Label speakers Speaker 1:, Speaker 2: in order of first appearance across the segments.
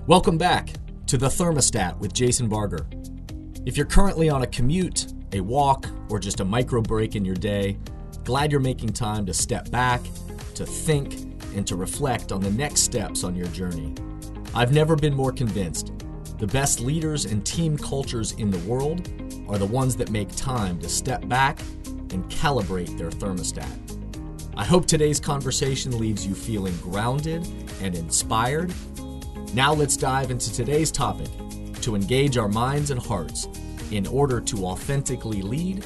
Speaker 1: Welcome back to The Thermostat with Jason Barger. If you're currently on a commute, a walk, or just a micro break in your day, glad you're making time to step back, to think, and to reflect on the next steps on your journey. I've never been more convinced. The best leaders and team cultures in the world are the ones that make time to step back and calibrate their thermostat. I hope today's conversation leaves you feeling grounded and inspired. Now let's dive into today's topic to engage our minds and hearts in order to authentically lead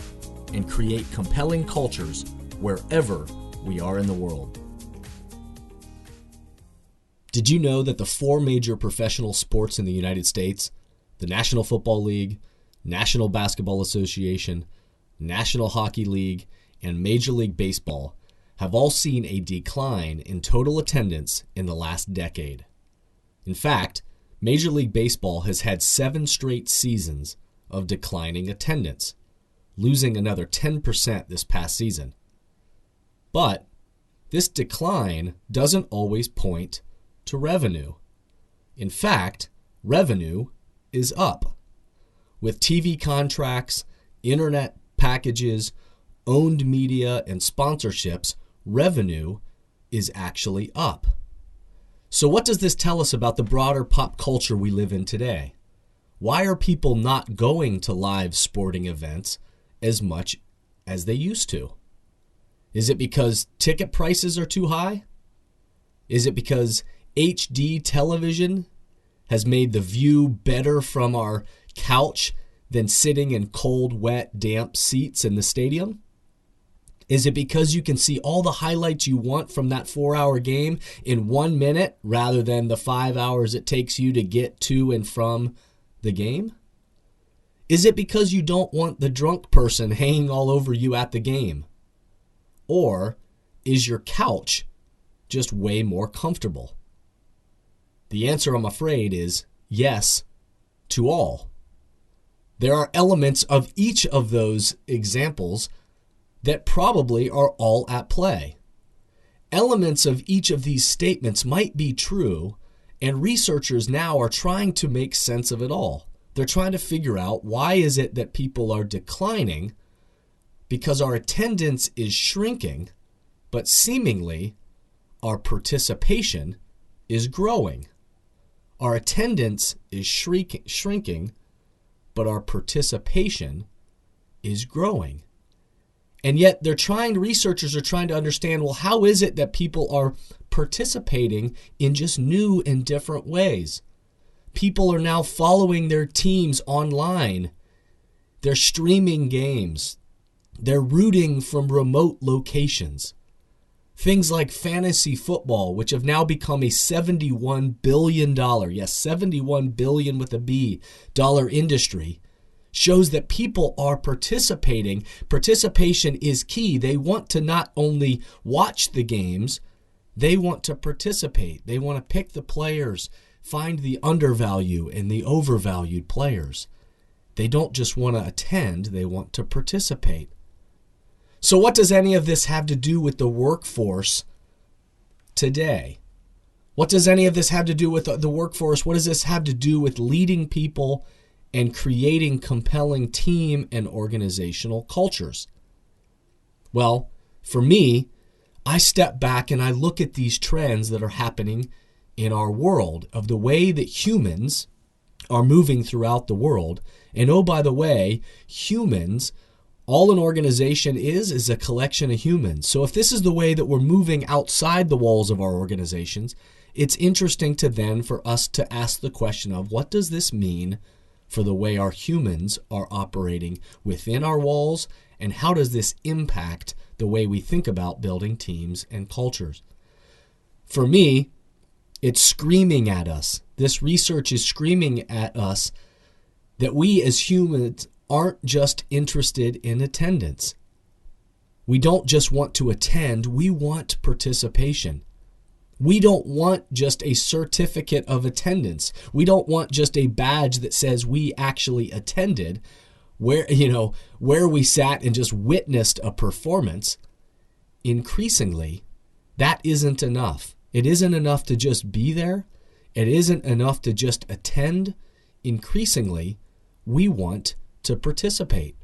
Speaker 1: and create compelling cultures wherever we are in the world. Did you know that the four major professional sports in the United States, the National Football League, National Basketball Association, National Hockey League, and Major League Baseball, have all seen a decline in total attendance in the last decade? In fact, Major League Baseball has had 7 straight seasons of declining attendance, losing another 10% this past season. But this decline doesn't always point to revenue. In fact, revenue is up. With TV contracts, internet packages, owned media, and sponsorships, revenue is actually up. So what does this tell us about the broader pop culture we live in today? Why are people not going to live sporting events as much as they used to? Is it because ticket prices are too high? Is it because HD television has made the view better from our couch than sitting in cold, wet, damp seats in the stadium? Is it because you can see all the highlights you want from that 4-hour game in 1 minute rather than the 5 hours it takes you to get to and from the game? Is it because you don't want the drunk person hanging all over you at the game? Or is your couch just way more comfortable? The answer, I'm afraid, is yes to all. There are elements of each of those examples that probably are all at play. Elements of each of these statements might be true, and researchers now are trying to make sense of it all. They're trying to figure out, why is it that people are declining? Because our attendance is shrinking, but seemingly our participation is growing. Our attendance is shrinking, but our participation is growing. And yet researchers are trying to understand, well, how is it that people are participating in just new and different ways? People are now following their teams online. They're streaming games. They're rooting from remote locations. Things like fantasy football, which have now become a $71 billion, yes, $71 billion with a B, dollar industry, shows that people are participating. Participation is key. They want to not only watch the games, they want to participate. They want to pick the players, find the undervalued and the overvalued players. They don't just want to attend, they want to participate. So what does any of this have to do with the workforce today? What does any of this have to do with the workforce? What does this have to do with leading people and creating compelling team and organizational cultures? Well, for me, I step back and I look at these trends that are happening in our world, of the way that humans are moving throughout the world. And oh, by the way, humans, all an organization is a collection of humans. So if this is the way that we're moving outside the walls of our organizations, it's interesting for us to ask the question of, what does this mean for the way our humans are operating within our walls, and how does this impact the way we think about building teams and cultures? For me, it's screaming at us. This research is screaming at us that we as humans aren't just interested in attendance. We don't just want to attend, we want participation. We don't want just a certificate of attendance. We don't want just a badge that says we actually attended, where we sat and just witnessed a performance. Increasingly, that isn't enough. It isn't enough to just be there. It isn't enough to just attend. Increasingly, we want to participate.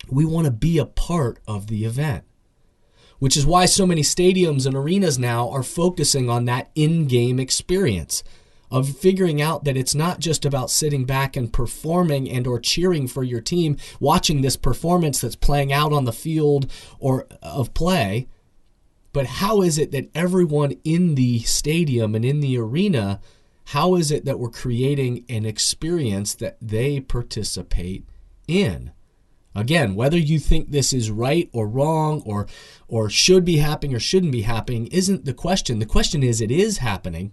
Speaker 1: We want to be a part of the event, which is why so many stadiums and arenas now are focusing on that in-game experience of figuring out that it's not just about sitting back and performing and or cheering for your team, watching this performance that's playing out on the field or of play, but how is it that everyone in the stadium and in the arena, how is it that we're creating an experience that they participate in? Again, whether you think this is right or wrong or should be happening or shouldn't be happening isn't the question. The question is, it is happening.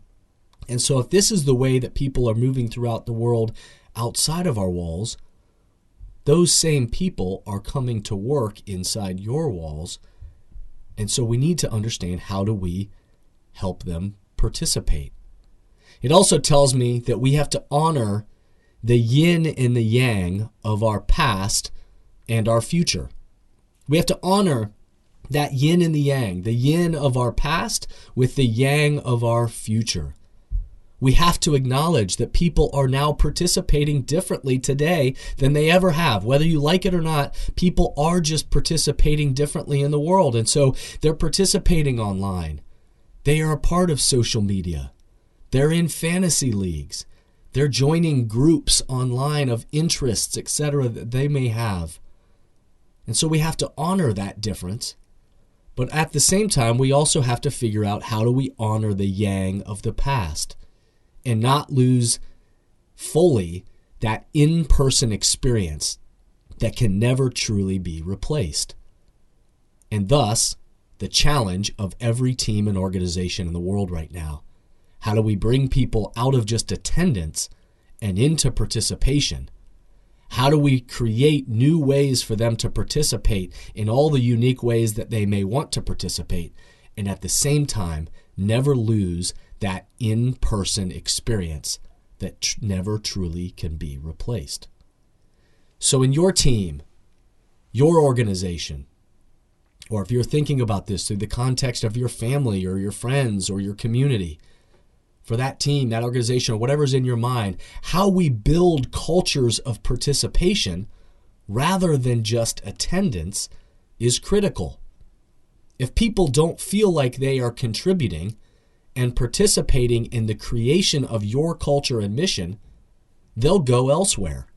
Speaker 1: And so if this is the way that people are moving throughout the world outside of our walls, those same people are coming to work inside your walls. And so we need to understand, how do we help them participate? It also tells me that we have to honor the yin and the yang of our past and our future. We have to honor that yin and the yin of our past with the yang of our future. We have to acknowledge that people are now participating differently today than they ever have. Whether you like it or not, people are just participating differently in the world. And so they're participating online. They are a part of social media. They're in fantasy leagues. They're joining groups online of interests, etc., that they may have. And so we have to honor that difference. But at the same time, we also have to figure out, how do we honor the yang of the past and not lose fully that in-person experience that can never truly be replaced. And thus, the challenge of every team and organization in the world right now. How do we bring people out of just attendance and into participation? How do we create new ways for them to participate in all the unique ways that they may want to participate, and at the same time never lose that in-person experience that never truly can be replaced? So in your team, your organization, or if you're thinking about this through the context of your family or your friends or your community, for that team, that organization, or whatever's in your mind, how we build cultures of participation rather than just attendance is critical. If people don't feel like they are contributing and participating in the creation of your culture and mission, they'll go elsewhere.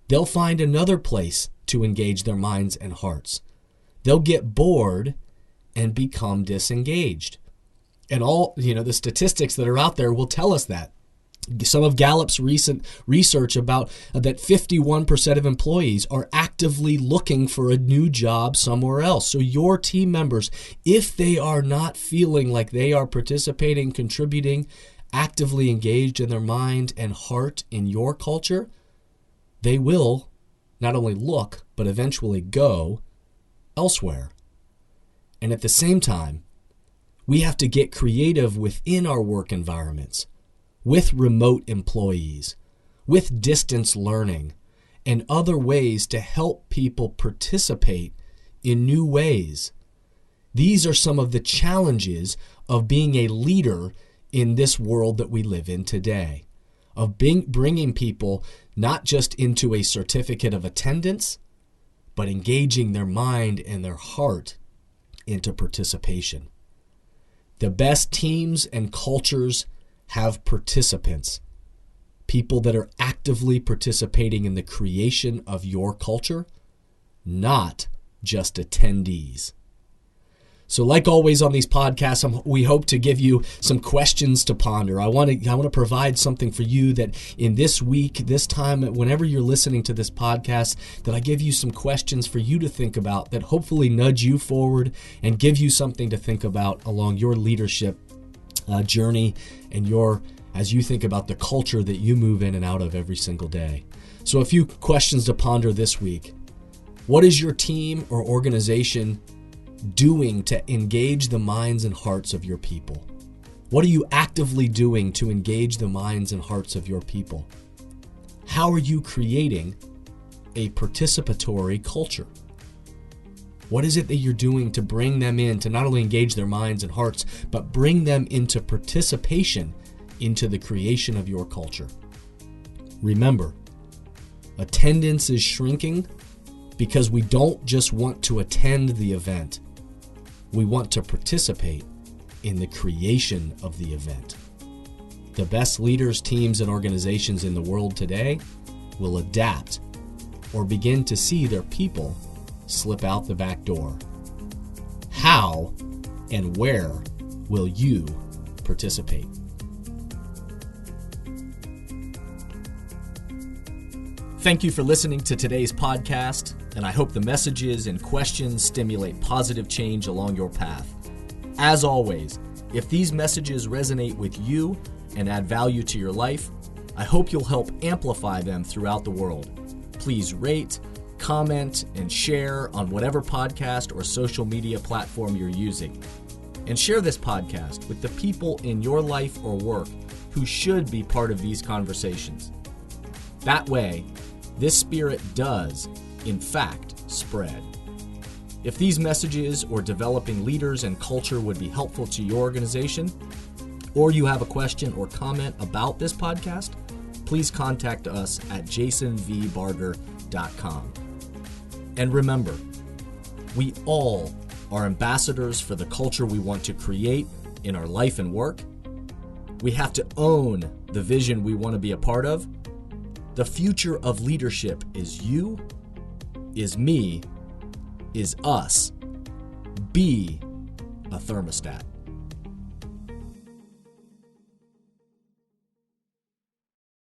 Speaker 1: They'll find another place to engage their minds and hearts. They'll get bored and become disengaged. And all, the statistics that are out there will tell us that. Some of Gallup's recent research about that 51% of employees are actively looking for a new job somewhere else. So your team members, if they are not feeling like they are participating, contributing, actively engaged in their mind and heart in your culture, they will not only look, but eventually go elsewhere. And at the same time, we have to get creative within our work environments, with remote employees, with distance learning, and other ways to help people participate in new ways. These are some of the challenges of being a leader in this world that we live in today, of bringing people not just into a certificate of attendance, but engaging their mind and their heart into participation. The best teams and cultures have participants, people that are actively participating in the creation of your culture, not just attendees. So like always on these podcasts, we hope to give you some questions to ponder. I want to provide something for you that in this week, this time, whenever you're listening to this podcast, that I give you some questions for you to think about that hopefully nudge you forward and give you something to think about along your leadership journey and as you think about the culture that you move in and out of every single day. So a few questions to ponder this week. What is your team or organization doing to engage the minds and hearts of your people? What are you actively doing to engage the minds and hearts of your people? How are you creating a participatory culture? What is it that you're doing to bring them in, to not only engage their minds and hearts, but bring them into participation into the creation of your culture. Remember, attendance is shrinking because we don't just want to attend the event. We want to participate in the creation of the event. The best leaders, teams, and organizations in the world today will adapt or begin to see their people slip out the back door. How and where will you participate? Thank you for listening to today's podcast, and I hope the messages and questions stimulate positive change along your path. As always, if these messages resonate with you and add value to your life, I hope you'll help amplify them throughout the world. Please rate, comment, and share on whatever podcast or social media platform you're using. And share this podcast with the people in your life or work who should be part of these conversations. That way, this spirit does, in fact, spread. If these messages or developing leaders and culture would be helpful to your organization, or you have a question or comment about this podcast, please contact us at jasonvbarger.com. And remember, we all are ambassadors for the culture we want to create in our life and work. We have to own the vision we want to be a part of. The future of leadership is you, is me, is us. Be a thermostat.